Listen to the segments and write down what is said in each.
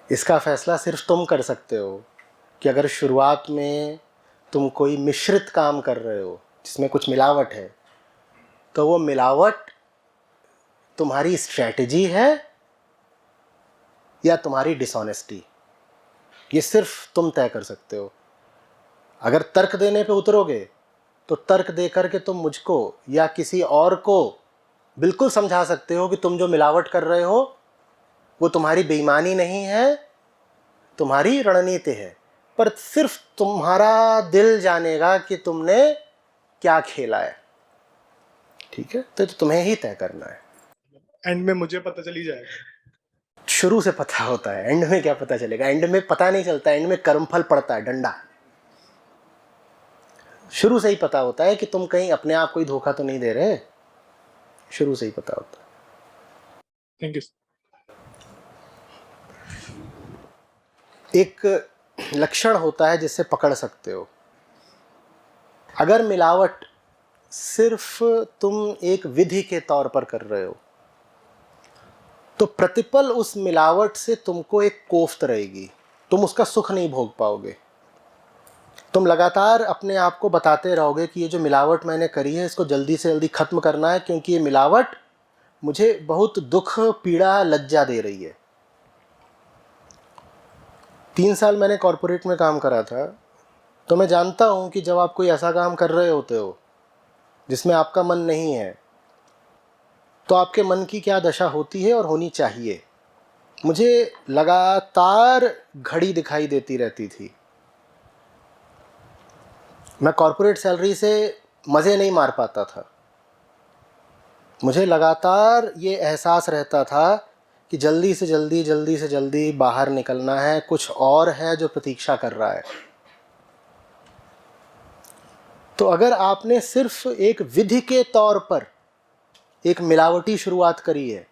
इसका फैसला सिर्फ तुम कर सकते हो कि अगर शुरुआत में तुम कोई मिश्रित काम कर रहे हो जिसमें कुछ मिलावट है, तो वो मिलावट तुम्हारी स्ट्रैटेजी है या तुम्हारी डिसऑनेस्टी, ये सिर्फ तुम तय कर सकते हो। अगर तर्क देने पे उतरोगे तो तर्क दे करके तुम मुझको या किसी और को बिल्कुल समझा सकते हो कि तुम जो मिलावट कर रहे हो वो तुम्हारी बेईमानी नहीं है, तुम्हारी रणनीति है, पर सिर्फ तुम्हारा दिल जानेगा कि तुमने क्या खेला है। ठीक है, तो तुम्हें ही तय करना है। एंड में मुझे पता चली जाएगा। शुरू से पता होता है, एंड में क्या पता चलेगा? एंड में पता नहीं चलता, एंड में कर्मफल पड़ता है, डंडा। शुरू से ही पता होता है कि तुम कहीं अपने आप को ही धोखा तो नहीं दे रहे, शुरू से ही पता होता है। Thank you. एक लक्षण होता है जिससे पकड़ सकते हो। अगर मिलावट सिर्फ तुम एक विधि के तौर पर कर रहे हो तो प्रतिपल उस मिलावट से तुमको एक कोफ्त रहेगी, तुम उसका सुख नहीं भोग पाओगे। तुम लगातार अपने आप को बताते रहोगे कि ये जो मिलावट मैंने करी है इसको जल्दी से जल्दी खत्म करना है, क्योंकि ये मिलावट मुझे बहुत दुख, पीड़ा, लज्जा दे रही है। 3 साल मैंने कॉरपोरेट में काम करा था, तो मैं जानता हूँ कि जब आप कोई ऐसा काम कर रहे होते हो जिसमें आपका मन नहीं है, तो आपके मन की क्या दशा होती है और होनी चाहिए। मुझे लगातार घड़ी दिखाई देती रहती थी। मैं कॉरपोरेट सैलरी से मज़े नहीं मार पाता था। मुझे लगातार ये एहसास रहता था कि जल्दी से जल्दी बाहर निकलना है, कुछ और है जो प्रतीक्षा कर रहा है। तो अगर आपने सिर्फ एक विधि के तौर पर एक मिलावटी शुरुआत करी है,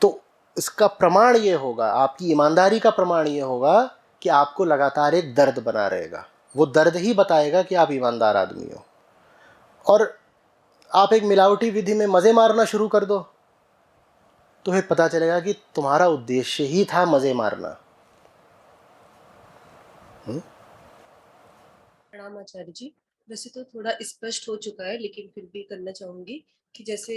तो इसका प्रमाण ये होगा, आपकी ईमानदारी का प्रमाण ये होगा कि आपको लगातार एक दर्द बना रहेगा। वो दर्द ही बताएगा कि आप ईमानदार आदमी हो। और आप एक मिलावटी विधि में मज़े मारना शुरू कर दो तो फिर पता चलेगा कि तुम्हारा उद्देश्य ही था मज़े मारना। प्रणाम आचार्य जी। वैसे तो थोड़ा स्पष्ट हो चुका है, लेकिन फिर भी करना चाहूंगी कि जैसे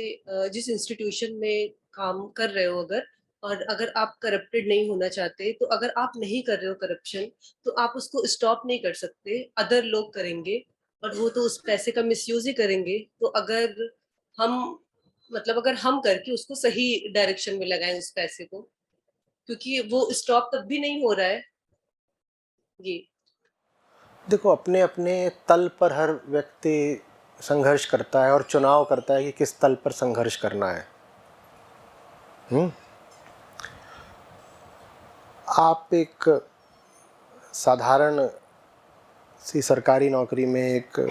जिस इंस्टीट्यूशन में काम कर रहे हो अगर आप करप्टेड नहीं होना चाहते, तो अगर आप नहीं कर रहे हो करप्शन, तो आप उसको स्टॉप नहीं कर सकते, अदर लोग करेंगे और वो तो उस पैसे का मिसयूज ही करेंगे। तो हम अगर हम करके उसको सही डायरेक्शन में लगाएं उस पैसे को, क्योंकि वो स्टॉप तब भी नहीं हो रहा है। जी देखो, अपने अपने तल पर हर व्यक्ति संघर्ष करता है और चुनाव करता है कि किस तल पर संघर्ष करना है। आप एक साधारण सी सरकारी नौकरी में एक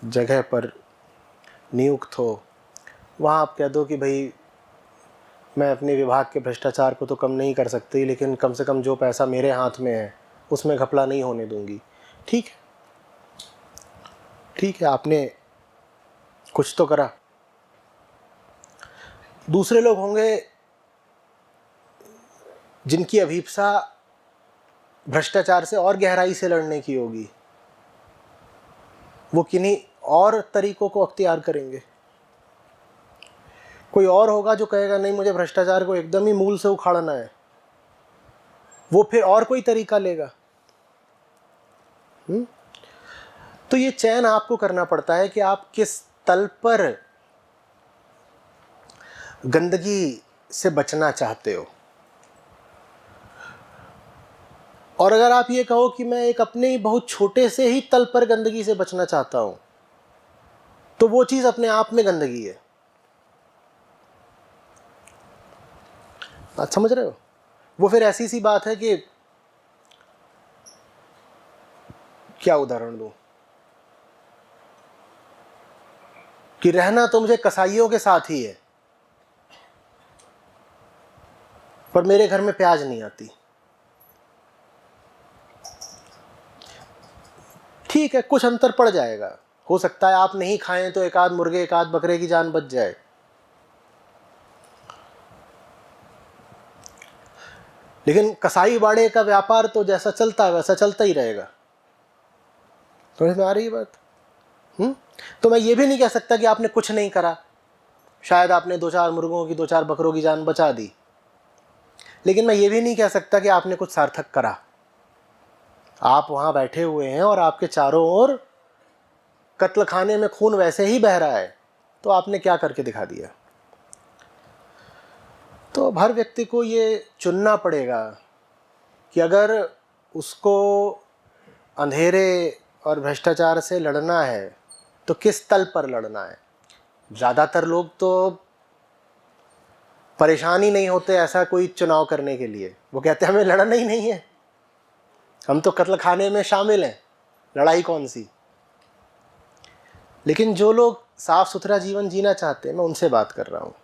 जगह पर नियुक्त हो, वहाँ आप कह दो कि भाई मैं अपने विभाग के भ्रष्टाचार को तो कम नहीं कर सकती, लेकिन कम से कम जो पैसा मेरे हाथ में है उसमें घपला नहीं होने दूंगी। ठीक है, ठीक है, आपने कुछ तो करा। दूसरे लोग होंगे जिनकी अभीप्सा भ्रष्टाचार से और गहराई से लड़ने की होगी, वो किन्हीं और तरीकों को अख्तियार करेंगे। कोई और होगा जो कहेगा नहीं, मुझे भ्रष्टाचार को एकदम ही मूल से उखाड़ना है, वो फिर और कोई तरीका लेगा। तो ये चयन आपको करना पड़ता है कि आप किस तल पर गंदगी से बचना चाहते हो। और अगर आप ये कहो कि मैं एक अपने ही बहुत छोटे से ही तल पर गंदगी से बचना चाहता हूं, तो वो चीज अपने आप में गंदगी है। आप समझ रहे हो? वो फिर ऐसी सी बात है कि क्या उदाहरण दूं, कि रहना तो मुझे कसाईयों के साथ ही है, पर मेरे घर में प्याज नहीं आती। ठीक है, कुछ अंतर पड़ जाएगा, हो सकता है आप नहीं खाएं तो एक आध मुर्गे, एक आध बकरे की जान बच जाए, लेकिन कसाई बाड़े का व्यापार तो जैसा चलता है वैसा चलता ही रहेगा। समझ में आ रही है बात? तो मैं ये भी नहीं कह सकता कि आपने कुछ नहीं करा। शायद आपने 2-4 मुर्गों की 2-4 बकरों की जान बचा दी, लेकिन मैं ये भी नहीं कह सकता कि आपने कुछ सार्थक करा। आप वहां बैठे हुए हैं और आपके चारों ओर कत्ल खाने में खून वैसे ही बह रहा है, तो आपने क्या करके दिखा दिया? तो हर व्यक्ति को ये चुनना पड़ेगा कि अगर उसको अंधेरे और भ्रष्टाचार से लड़ना है तो किस तल पर लड़ना है। ज़्यादातर लोग तो परेशान ही नहीं होते ऐसा कोई चुनाव करने के लिए, वो कहते हैं हमें लड़ना ही नहीं है, हम तो कत्ल खाने में शामिल हैं, लड़ाई कौन सी। लेकिन जो लोग साफ सुथरा जीवन जीना चाहते हैं, मैं उनसे बात कर रहा हूँ।